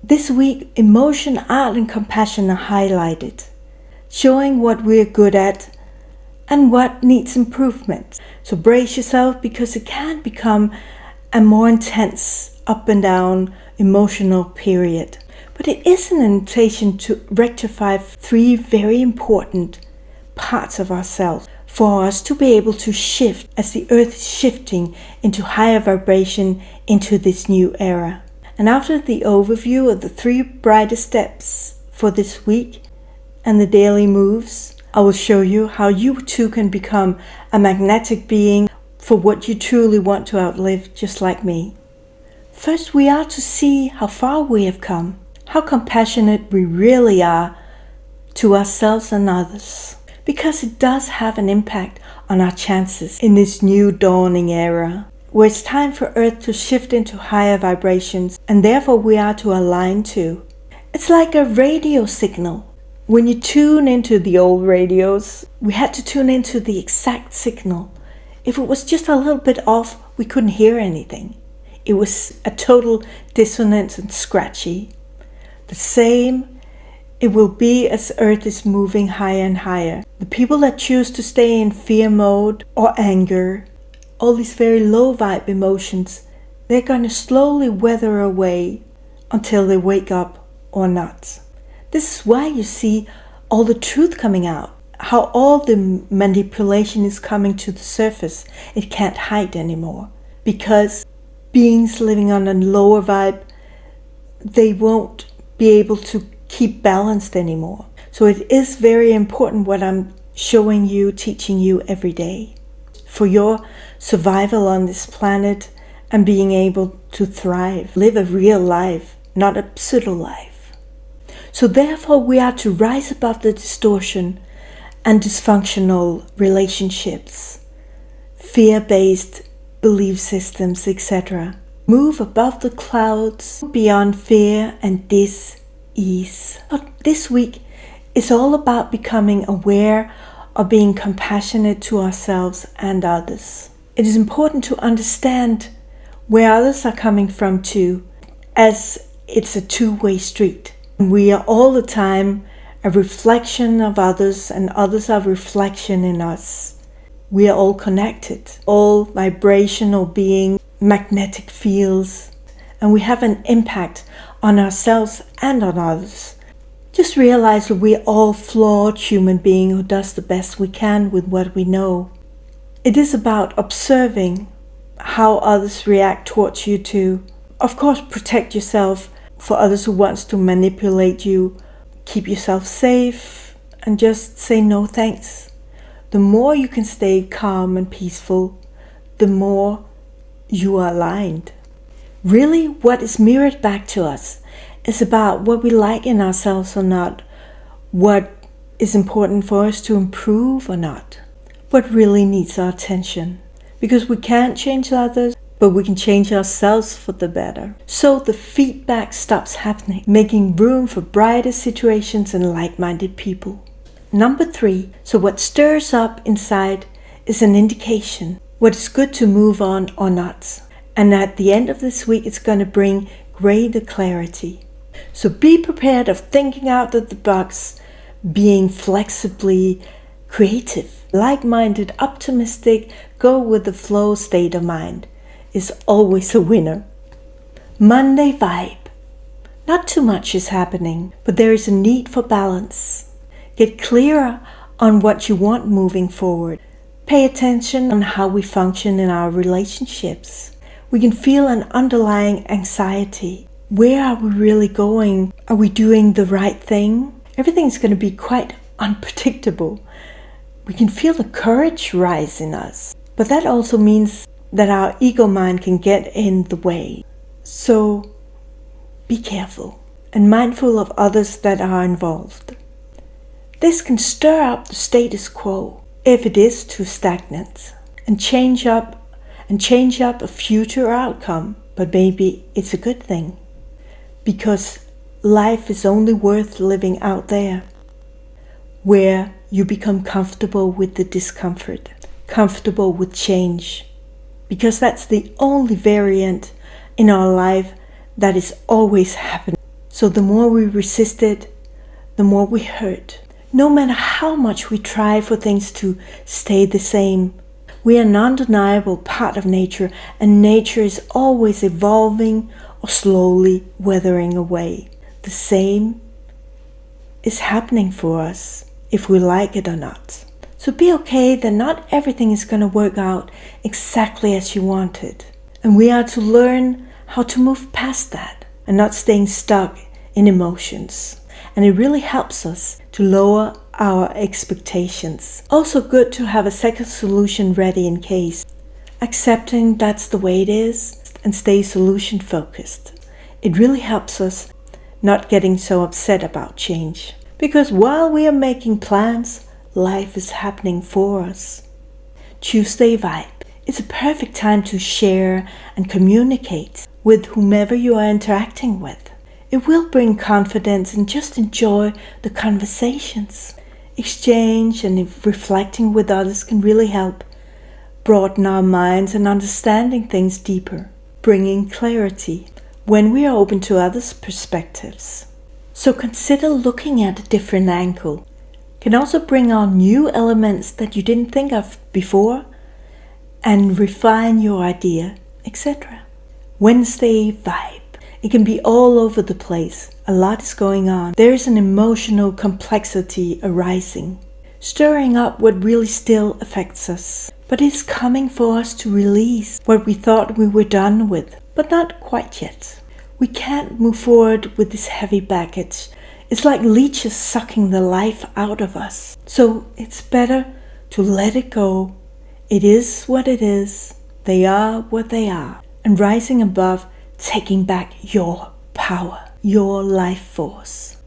This week, emotion, art and compassion are highlighted, showing what we're good at and what needs improvement. So brace yourself, because it can become a more intense up and down emotional period. But it is an invitation to rectify 3 very important parts of ourselves for us to be able to shift as the earth is shifting into higher vibration into this new era. And after the overview of the 3 brightest steps for this week and the daily moves, I will show you how you too can become a magnetic being for what you truly want to outlive, just like me. First, we are to see how far we have come, how compassionate we really are to ourselves and others, because it does have an impact on our chances in this new dawning era, where it's time for Earth to shift into higher vibrations, and therefore we are to align to. It's like a radio signal. When you tune into the old radios, we had to tune into the exact signal. If it was just a little bit off, we couldn't hear anything. It was a total dissonance and scratchy. The same it will be as Earth is moving higher and higher. The people that choose to stay in fear mode or anger, all these very low vibe emotions, they're going to slowly weather away until they wake up or not. This is why you see all the truth coming out, how all the manipulation is coming to the surface. It can't hide anymore, because beings living on a lower vibe, they won't be able to keep balanced anymore. So it is very important what I'm showing you, teaching you every day, for your survival on this planet and being able to thrive, live a real life, not a pseudo life. So therefore we are to rise above the distortion and dysfunctional relationships, fear-based belief systems, etc. Move above the clouds, beyond fear and dis-ease. This week is all about becoming aware of being compassionate to ourselves and others. It is important to understand where others are coming from too, as it's a two-way street. We are all the time a reflection of others, and others are a reflection in us. We are all connected, all vibrational being, magnetic fields, and we have an impact on ourselves and on others. Just realize that we are all flawed human beings who does the best we can with what we know. It is about observing how others react towards you too. Of course, protect yourself for others who wants to manipulate you. Keep yourself safe and just say no thanks. The more you can stay calm and peaceful, the more you are aligned. Really, what is mirrored back to us is about what we like in ourselves or not, what is important for us to improve or not, what really needs our attention. Because we can't change others, but we can change ourselves for the better. So the feedback stops happening, making room for brighter situations and like-minded people. Number 3, so what stirs up inside is an indication what is good to move on or not. And at the end of this week, it's going to bring greater clarity. So be prepared of thinking out of the box, being flexibly creative, like-minded, optimistic, go with the flow state of mind is always a winner. Monday vibe. Not too much is happening, but there is a need for balance. Get clearer on what you want moving forward. Pay attention on how we function in our relationships. We can feel an underlying anxiety. Where are we really going? Are we doing the right thing? Everything's going to be quite unpredictable. We can feel the courage rise in us, but that also means that our ego mind can get in the way. So be careful and mindful of others that are involved. This can stir up the status quo if it is too stagnant, and change up a future outcome, but maybe it's a good thing, because life is only worth living out there, where you become comfortable with the discomfort, comfortable with change, because that's the only variant in our life that is always happening. So the more we resist it, the more we hurt. No matter how much we try for things to stay the same, we are an undeniable part of nature, and nature is always evolving or slowly withering away. The same is happening for us, if we like it or not. So be okay that not everything is going to work out exactly as you wanted. And we are to learn how to move past that and not staying stuck in emotions. And it really helps us to lower our expectations. Also good to have a second solution ready in case. Accepting that's the way it is and stay solution focused. It really helps us not getting so upset about change. Because while we are making plans, life is happening for us. Tuesday vibe. It's a perfect time to share and communicate with whomever you are interacting with. It will bring confidence and just enjoy the conversations. Exchange and reflecting with others can really help broaden our minds and understanding things deeper, bringing clarity when we are open to others' perspectives. So consider looking at a different angle. Can also bring on new elements that you didn't think of before and refine your idea, etc. Wednesday vibe. It can be all over the place. A lot is going on. There is an emotional complexity arising, stirring up what really still affects us. But it's coming for us to release what we thought we were done with, but not quite yet. We can't move forward with this heavy baggage. It's like leeches sucking the life out of us. So it's better to let it go. It is what it is. They are what they are. And rising above, taking back your power, your life force.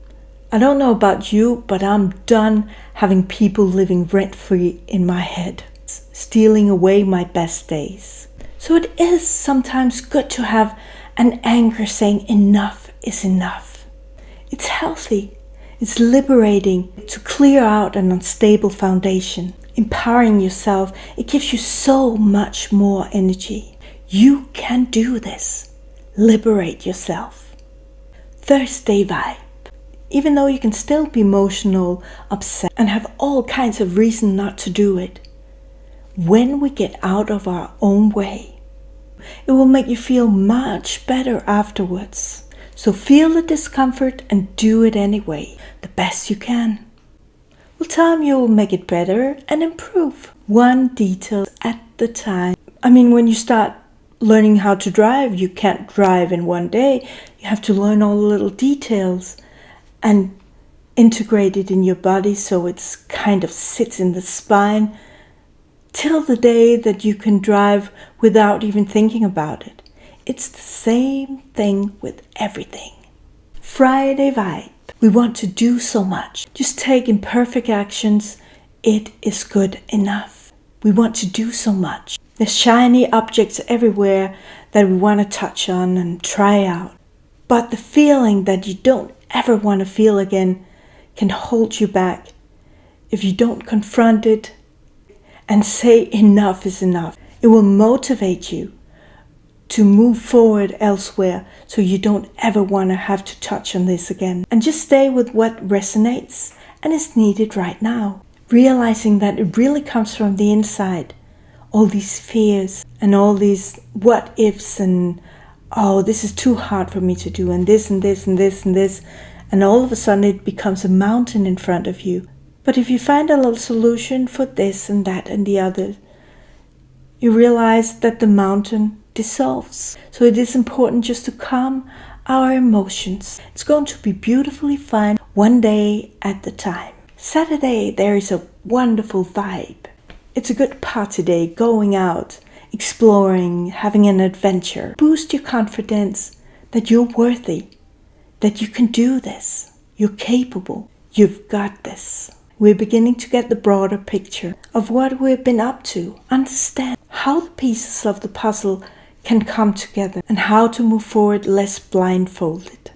I don't know about you, but I'm done having people living rent-free in my head, stealing away my best days. So it is sometimes good to have an anchor saying enough is enough. It's healthy. It's liberating to clear out an unstable foundation. Empowering yourself, it gives you so much more energy. You can do this. Liberate yourself. Thursday vibe. Even though you can still be emotional, upset, and have all kinds of reason not to do it, when we get out of our own way, it will make you feel much better afterwards. So feel the discomfort and do it anyway, the best you can. With time you will make it better and improve, one detail at the time. I mean, when you start learning how to drive, you can't drive in one day. You have to learn all the little details and integrate it in your body so it's kind of sits in the spine till the day that you can drive without even thinking about it. It's the same thing with everything. Friday vibe. We want to do so much. Just take imperfect actions. It is good enough. We want to do so much. There's shiny objects everywhere that we want to touch on and try out. But the feeling that you don't ever want to feel again can hold you back if you don't confront it and say enough is enough. It will motivate you to move forward elsewhere so you don't ever want to have to touch on this again. And just stay with what resonates and is needed right now. Realizing that it really comes from the inside. All these fears and all these what ifs and oh, this is too hard for me to do and this and this and this and this. And all of a sudden it becomes a mountain in front of you. But if you find a little solution for this and that and the other, you realize that the mountain dissolves. So it is important just to calm our emotions. It's going to be beautifully fine one day at a time. Saturday, there is a wonderful vibe. It's a good party day, going out, exploring, having an adventure. Boost your confidence that you're worthy, that you can do this, you're capable, you've got this. We're beginning to get the broader picture of what we've been up to, understand how the pieces of the puzzle can come together and how to move forward less blindfolded.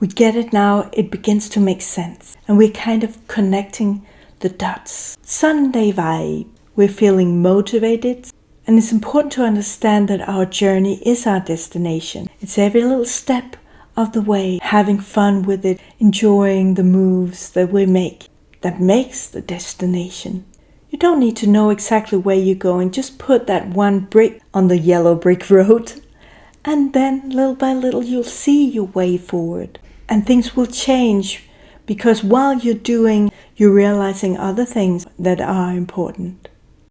We get it now, it begins to make sense, and we're kind of connecting the dots. Sunday vibe. We're feeling motivated, and it's important to understand that our journey is our destination. It's every little step of the way, having fun with it, enjoying the moves that we make. That makes the destination. You don't need to know exactly where you're going. Just put that one brick on the yellow brick road. And then little by little you'll see your way forward. And things will change because while you're doing, you're realizing other things that are important.